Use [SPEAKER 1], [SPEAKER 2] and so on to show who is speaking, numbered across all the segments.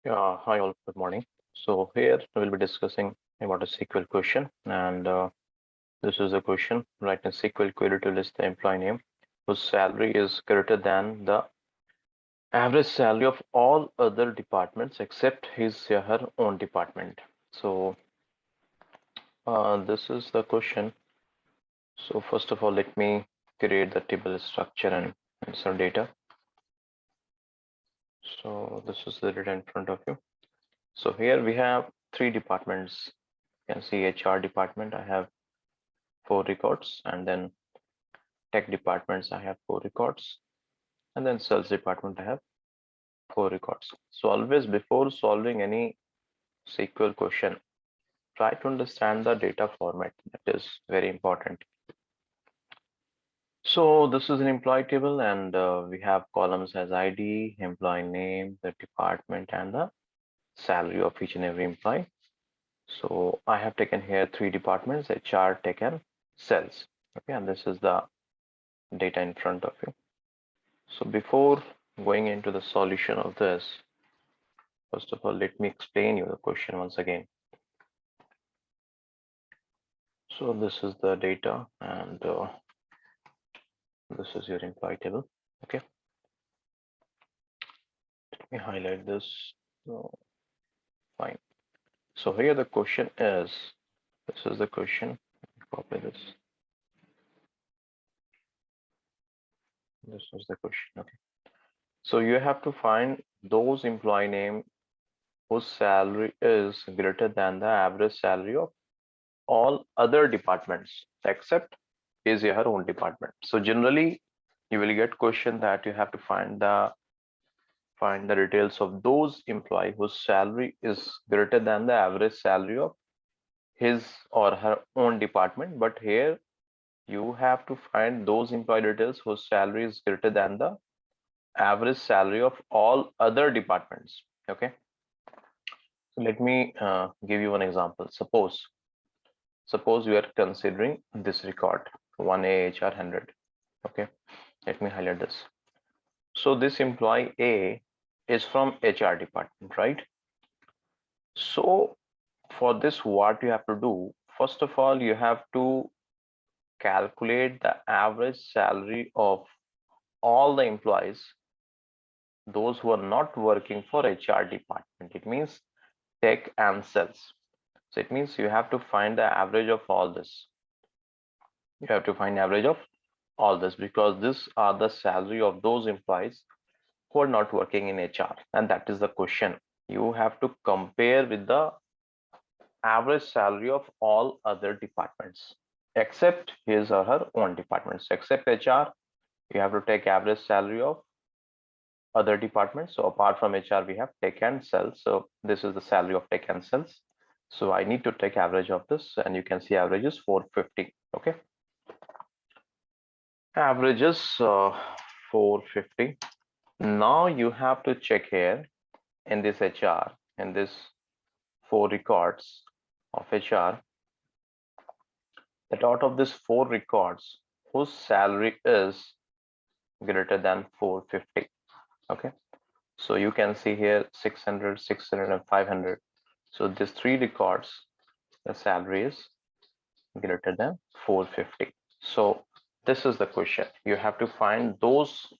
[SPEAKER 1] Yeah, hi all, good morning. So here we will be discussing about a SQL question, and this is a question. Write a SQL query to list the employee name whose salary is greater than the average salary of all other departments except his or her own department. So this is the question. So first of all, let me create the table structure and insert data. So this is the data in front of you. So here we have three departments. You can see HR department. I have 4 records, and then tech departments I have 4 records, and then sales department I have 4 records. So always before solving any SQL question, try to understand the data format. That is very important. So this is an employee table, and we have columns as ID, employee name, the department, and the salary of each and every employee. So I have taken here 3 departments: HR, tech, and sales. Okay, and this is the data in front of you. So before going into the solution of this, first of all, let me explain you the question once again. So this is the data, and this is your employee table. Okay, let me highlight this. So, fine. So here the question is, this is the question. Copy this. This is the question. Okay. So you have to find those employee name whose salary is greater than the average salary of all other departments except his or her own department. So generally you will get question that you have to find the details of those employee whose salary is greater than the average salary of his or her own department. But here you have to find those employee details whose salary is greater than the average salary of all other departments. Okay, so let me give you one example. Suppose we are considering this record 1AHR 100. Okay, let me highlight this. So this employee A is from HR department, right? So for this, what you have to do, first of all, you have to calculate the average salary of all the employees, those who are not working for HR department. It means tech and sales. So it means you have to find the average of all this. You have to find average of all this because these are the salary of those employees who are not working in HR, and that is the question. You have to compare with the average salary of all other departments except his or her own departments. Except HR, you have to take average salary of other departments. So apart from HR, we have tech and sales. So this is the salary of tech and sales. So I need to take average of this, and you can see average is 450. Okay, average is 450. Now you have to check here in this HR, in this 4 records of HR, that out of these 4 records, whose salary is greater than 450. Okay, so you can see here 600, 600, and 500. So these 3 records, the salary is greater than 450. So this is the question. You have to find those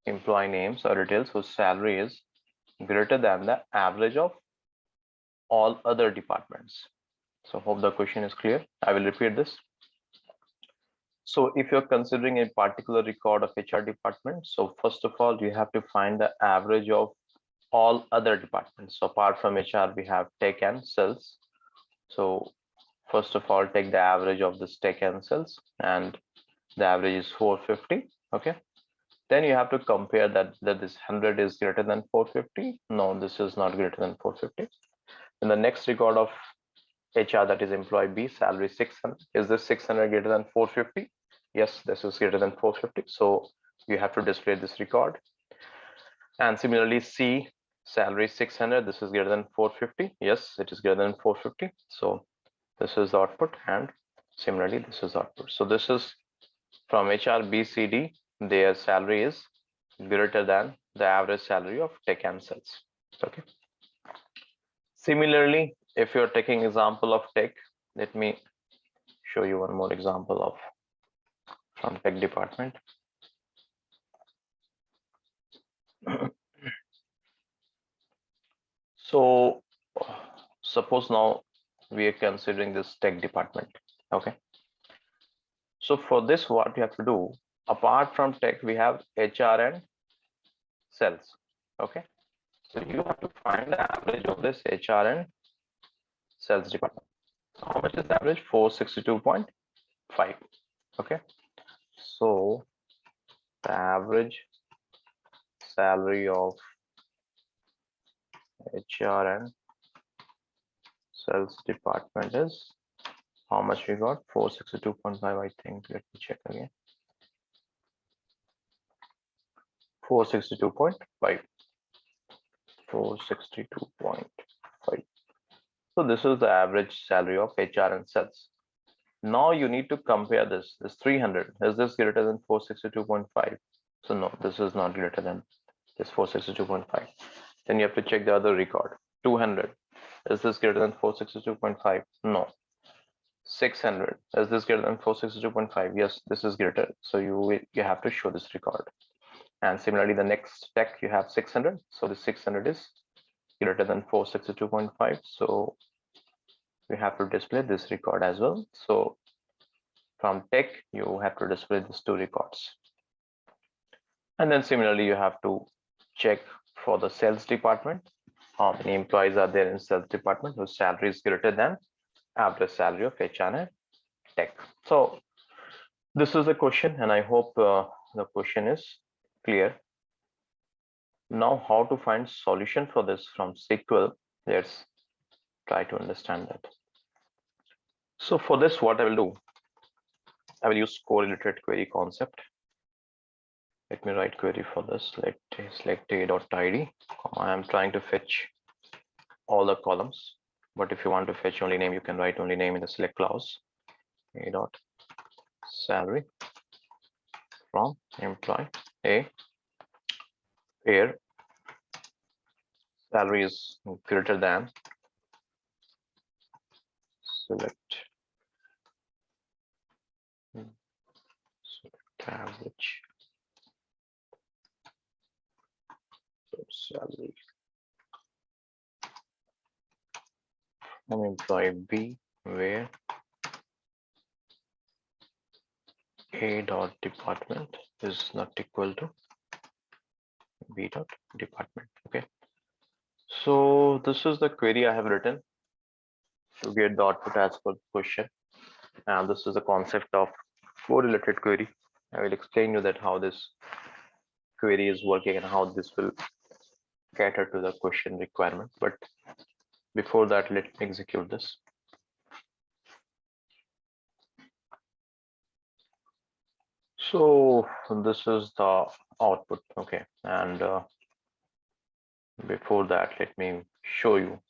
[SPEAKER 1] employee names or details whose salary is greater than the average of all other departments. So hope the question is clear. I will repeat this. So if you're considering a particular record of HR department, so first of all, you have to find the average of all other departments. So apart from HR, we have tech and sales. So first of all, take the average of this tech and sales, and the average is 450. Okay. Then you have to compare that this 100 is greater than 450. No, this is not greater than 450. In the next record of HR, that is employee B, salary 600. Is this 600 greater than 450? Yes, this is greater than 450. So you have to display this record. And similarly, C, salary 600. This is greater than 450. Yes, it is greater than 450. So this is the output, and similarly, this is output. So this is from HR BCD. Their salary is greater than the average salary of tech and sales. Okay. Similarly, if you're taking example of tech, let me show you one more example of from tech department. So suppose now we are considering this tech department. Okay. So for this, what you have to do, apart from tech, we have HR and sales. Okay. So you have to find the average of this HR and sales department. So how much is the average? 462.5. Okay. So the average salary of HR and sales department is how much we got? 462.5, I think. Let me check again. 462.5. 462.5. So this is the average salary of HR and sales. Now you need to compare this. This 300. Is this greater than 462.5? So no, this is not greater than this 462.5. Then you have to check the other record. 200. Is this greater than 462.5? No. 600. Is this greater than 462.5? Yes, this is greater. So you have to show this record. And similarly, the next tech you have 600. So the 600 is greater than 462.5. So we have to display this record as well. So from tech, you have to display these two records. And then similarly, you have to check for the sales department. How many employees are there in sales department whose salary is greater than average salary of HR and tech. So this is the question, and I hope the question is clear. Now, how to find solution for this from SQL? Let's try to understand that. So for this, what I will do, I will use correlated query concept. Let me write query for this. Let select a.id. I am trying to fetch all the columns, but if you want to fetch only name, you can write only name in the select clause. A dot salary from employee A, where salary is greater than select average salary from employee B, where A dot department is not equal to B dot department. Okay. So this is the query I have written to get the output as per the question. And this is the concept of correlated query. I will explain you that how this query is working and how this will cater to the question requirement. But before that, let me execute this. So this is the output. Okay. And before that, let me show you.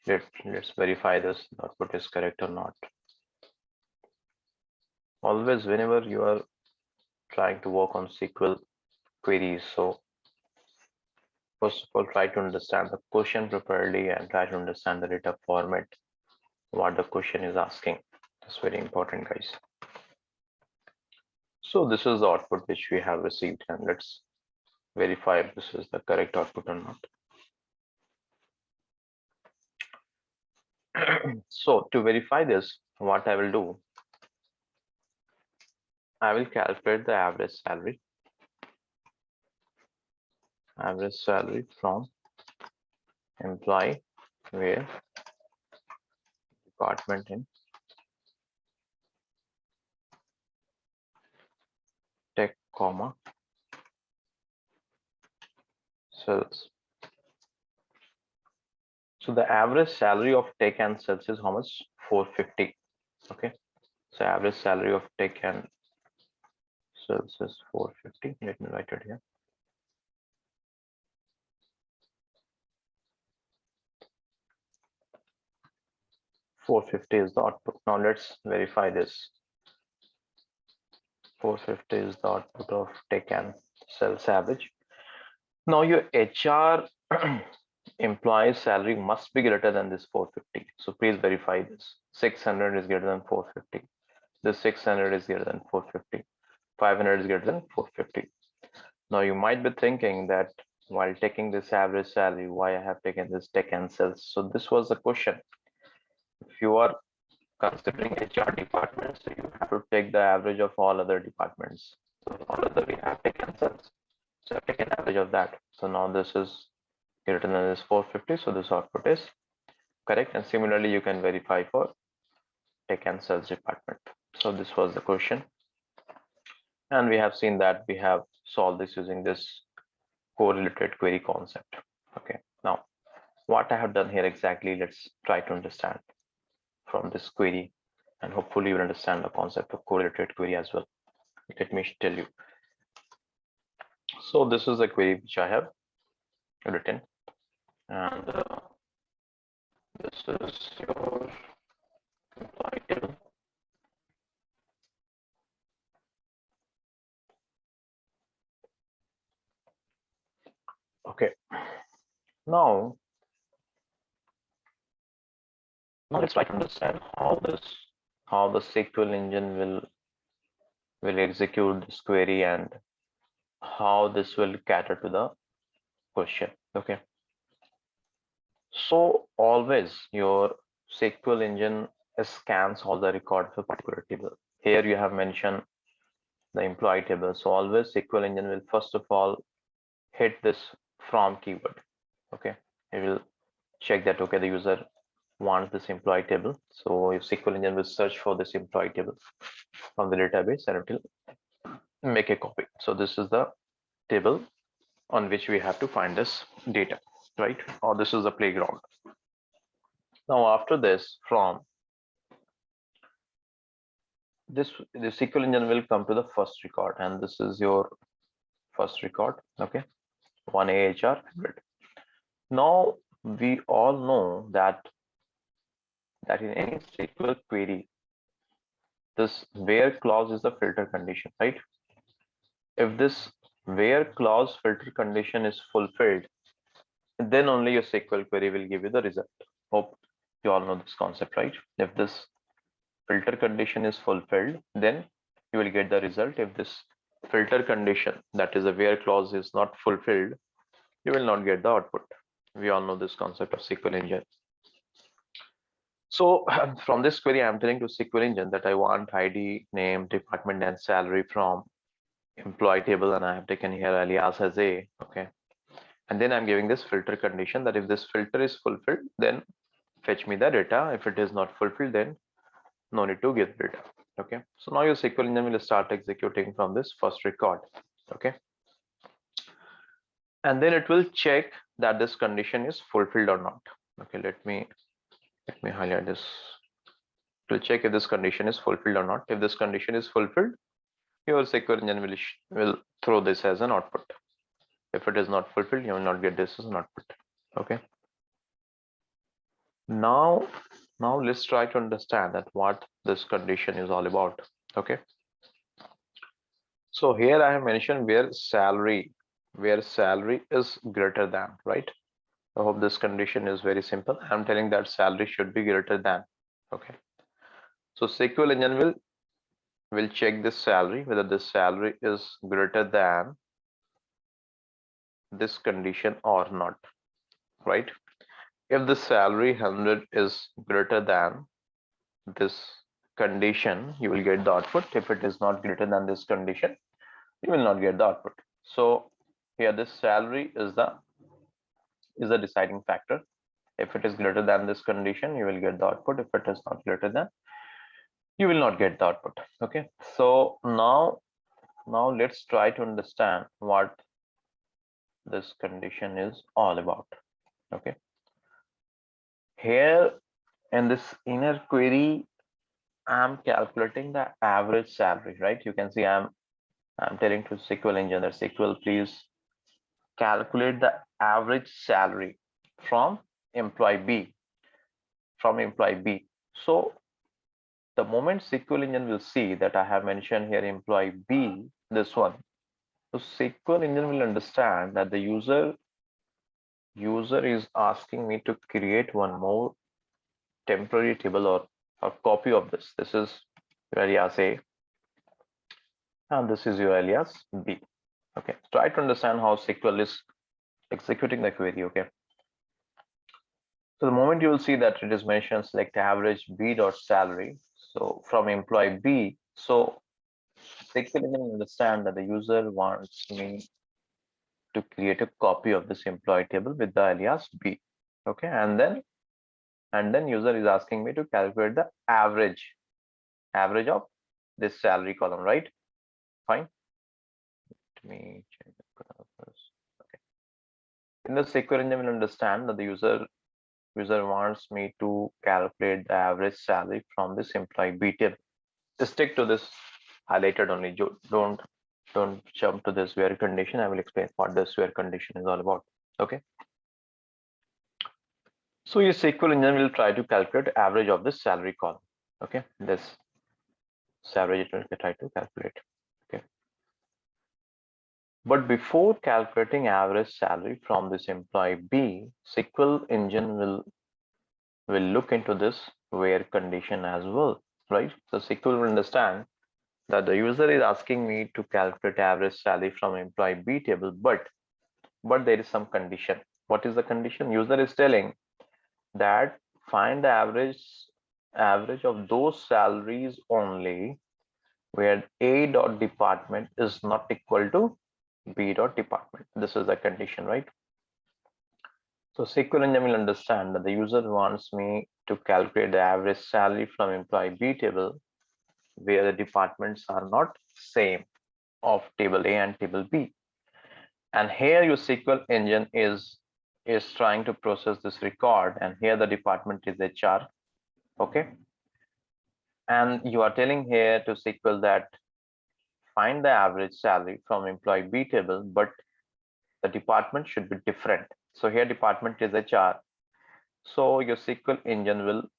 [SPEAKER 1] Let's verify this output is correct or not. Always, whenever you are trying to work on SQL queries, so first of all, try to understand the question properly and try to understand the data format, what the question is asking. That's very important, guys. So this is the output which we have received, and let's verify if this is the correct output or not. So to verify this, what I will do, I will calculate the average salary from employee where department in tech, comma, sales. So the average salary of tech and sales is how much? 450. Okay. So average salary of tech and sales is 450. Let me write it here. $450 is the output. Now let's verify this. 450 is the output of tech and sales average. Now your HR employee's salary must be greater than this 450. So please verify this. 600 is greater than 450. This 600 is greater than 450. 500 is greater than 450. Now you might be thinking that while taking this average salary, why I have taken this tech and sales. So this was the question. If you are considering HR department, so you have to take the average of all other departments. So all other we have tech and sales. So I take an average of that. So now this is greater than this 450. So this output is correct. And similarly, you can verify for tech and sales department. So this was the question. And we have seen that we have solved this using this correlated query concept. Okay, now what I have done here exactly, let's try to understand from this query, and hopefully you will understand the concept of correlated query as well. Let me tell you. So this is a query which I have written, and this is your employee table. Okay, now let's try to understand how the SQL engine will execute this query and how this will cater to the question. Okay, so always your SQL engine scans all the record for particular table. Here you have mentioned the employee table. So always SQL engine will first of all hit this from keyword. Okay, it will check that okay, the user wants this employee table. So if SQL engine will search for this employee table from the database and it will make a copy. So this is the table on which we have to find this data, right? Or this is the playground. Now after this, from this, the SQL engine will come to the first record, and this is your first record. Okay, 1 AHR 100. Now we all know that in any SQL query, this where clause is the filter condition, right? If this where clause filter condition is fulfilled, then only your SQL query will give you the result. Hope you all know this concept, right? If this filter condition is fulfilled, then you will get the result. If this filter condition, that is a where clause, is not fulfilled, you will not get the output. We all know this concept of SQL engine. So from this query, I'm telling to SQL engine that I want ID, name, department, and salary from employee table, and I have taken here alias as a. Okay, and then I'm giving this filter condition that if this filter is fulfilled, then fetch me the data. If it is not fulfilled, then no need to give data. Okay, so now your SQL engine will start executing from this first record. Okay, and then it will check that this condition is fulfilled or not. Okay, let me highlight this. It will check if this condition is fulfilled or not. If this condition is fulfilled, your SQL engine will throw this as an output. If it is not fulfilled, you will not get this as an output. Okay, now let's try to understand that what this condition is all about. Okay, so here I have mentioned where salary is greater than, right? I hope this condition is very simple. I'm telling that salary should be greater than. Okay, so SQL engine will check this salary, whether this salary is greater than this condition or not, right? If the salary 100 is greater than this condition, you will get the output. If it is not greater than this condition, you will not get the output. So here this salary is the deciding factor. If it is greater than this condition, you will get the output. If it is not greater than, you will not get the output. Okay, so now let's try to understand what this condition is all about. Okay, here in this inner query, I'm calculating the average salary, right? You can see I'm telling to SQL engine that SQL please calculate the average salary from employee B. So the moment SQL engine will see that I have mentioned here employee B, this one, so SQL engine will understand that the user user is asking me to create one more temporary table or a copy of this. This is your alias A and this is your alias B. Okay, try to understand how SQL is executing the query. Okay, so the moment you will see that it is mentioned select average B dot salary. So from employee B, so SQL will understand that the user wants me to create a copy of this employee table with the alias B. Okay, and then user is asking me to calculate the average of this salary column, right? Fine. Let me change the purpose. Okay. In the SQL engine will understand that the user wants me to calculate the average salary from this employee B table. Just stick to this highlighted only. Don't jump to this where condition. I will explain what this where condition is all about. Okay. So your SQL engine will try to calculate average of this salary column. Okay, this salary it will try to calculate. Okay, but before calculating average salary from this employee B, SQL engine will look into this where condition as well, right? So SQL will understand that the user is asking me to calculate average salary from employee B table, but there is some condition. What is the condition? User is telling that find the average of those salaries only where A dot department is not equal to B dot department. This is the condition, right? So SQL engine will understand that the user wants me to calculate the average salary from employee B table where the departments are not same of table A and table B. And here your SQL engine is trying to process this record, and here the department is HR. Okay, and you are telling here to SQL that find the average salary from employee B table, but the department should be different. So here department is HR. So your SQL engine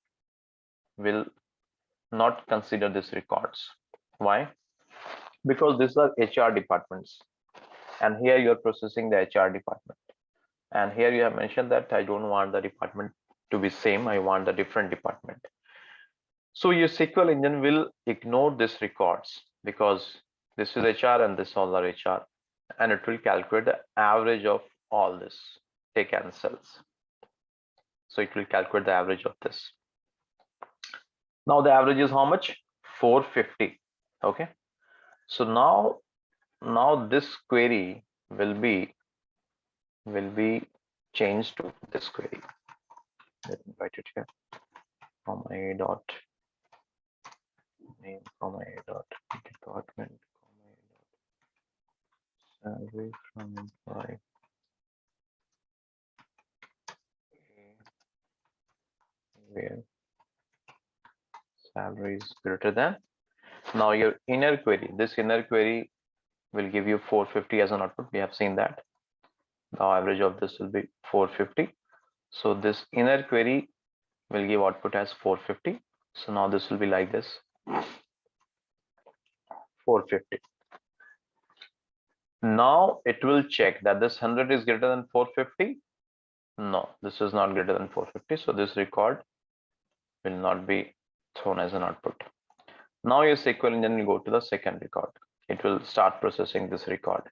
[SPEAKER 1] will not consider these records. Why? Because these are HR departments, and here you are processing the HR department. And here you have mentioned that I don't want the department to be same. I want the different department. So your SQL engine will ignore these records because this is HR and this all are HR, and it will calculate the average of all this. Take cancels. So it will calculate the average of this. Now the average is how much? 450. Okay. So now this query will be changed to this query. Let me write it here. From a dot name, comma a dot department, comma a dot salary from employee where salary is greater than. Now your inner query, this inner query will give you 450 as an output. We have seen that. The average of this will be 450. So this inner query will give output as 450. So now this will be like this, 450. Now it will check that this 100 is greater than 450. No, this is not greater than 450. So this record will not be thrown as an output. Now your SQL engine will go to the second record. It will start processing this record.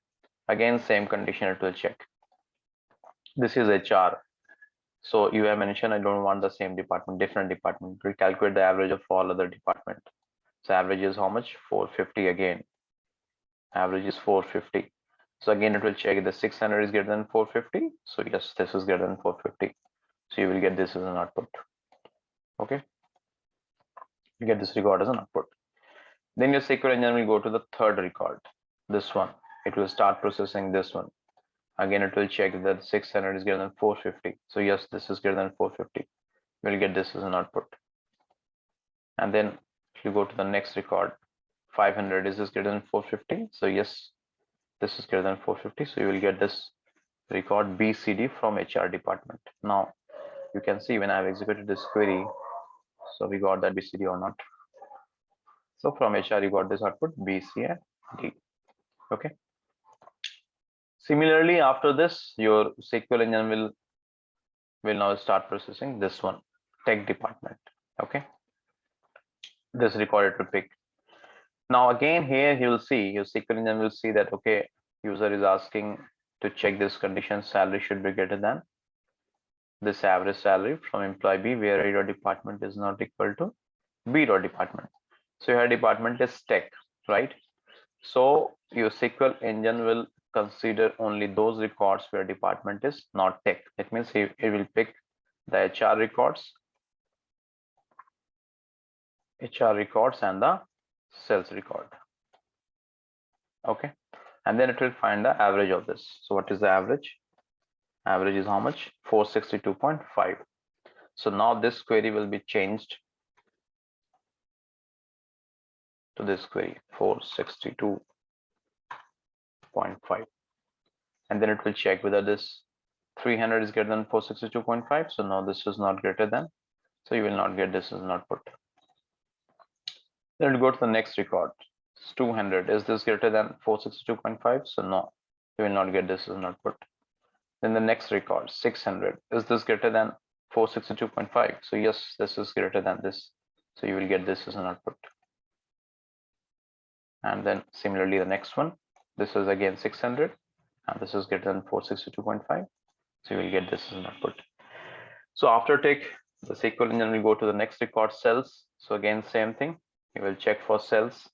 [SPEAKER 1] Again, same condition it will check. This is HR. So you have mentioned I don't want the same department, different department. It will calculate the average of all other department. So average is how much? 450 again. Average is 450. So again, it will check the 600 is greater than 450. So yes, this is greater than 450. So you will get this as an output. Okay. You get this record as an output. Then your SQL engine will go to the third record, this one. It will start processing this one. Again, it will check that 600 is greater than 450. So yes, this is greater than 450. We'll get this as an output. And then if you go to the next record, 500 is this greater than 450. So yes, this is greater than 450. So you will get this record BCD from HR department. Now you can see when I've executed this query, so we got that BCD or not. So from HR you got this output B, C, and D. Okay. Similarly, after this, your SQL engine will will now start processing this one, tech department. Okay, this record it will pick. Now again here you will see, your SQL engine will see that, okay, user is asking to check this condition, salary should be greater than this average salary from employee B, where A dot department is not equal to B dot department. So your department is tech, right? So your SQL engine will consider only those records where department is not tech. It means it will pick the HR records and the sales record. Okay, and then it will find the average of this. So what is the average? Average is how much? 462.5. So now this query will be changed to this query 462.5, and then it will check whether this 300 is greater than 462.5. So now this is not greater than, so you will not get this as an output. Then we'll go to the next record. It's 200. Is this greater than 462.5? So no, you will not get this as an output. Then the next record, 600. Is this greater than 462.5? So yes, this is greater than this. So you will get this as an output. And then similarly, the next one, this is again 600, and this is greater than 462.5. So you will get this as an output. So after take, the SQL engine will go to the next record, cells. So again, same thing. He will check for cells,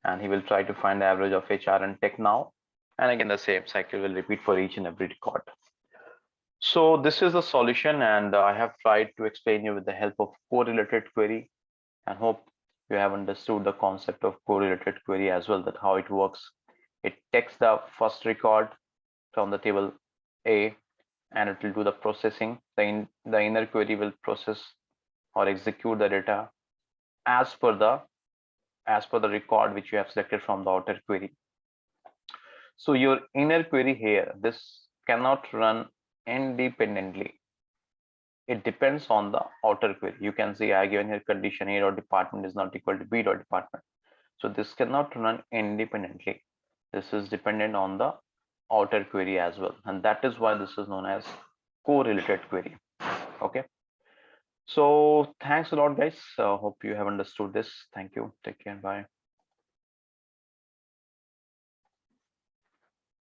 [SPEAKER 1] and he will try to find the average of HR and tech now. And again, the same cycle will repeat for each and every record. So this is the solution, and I have tried to explain you with the help of correlated query, and hope you have understood the concept of correlated query as well, that how it works. It takes the first record from the table A, and it will do the processing. The inner query will process or execute the data as per the record which you have selected from the outer query. So your inner query here, this cannot run independently. It depends on the outer query. You can see I given here condition A dot department is not equal to B dot department. So this cannot run independently. This is dependent on the outer query as well, and that is why this is known as correlated query. Okay, so thanks a lot, guys. Hope you have understood this. Thank you. Take care. Bye.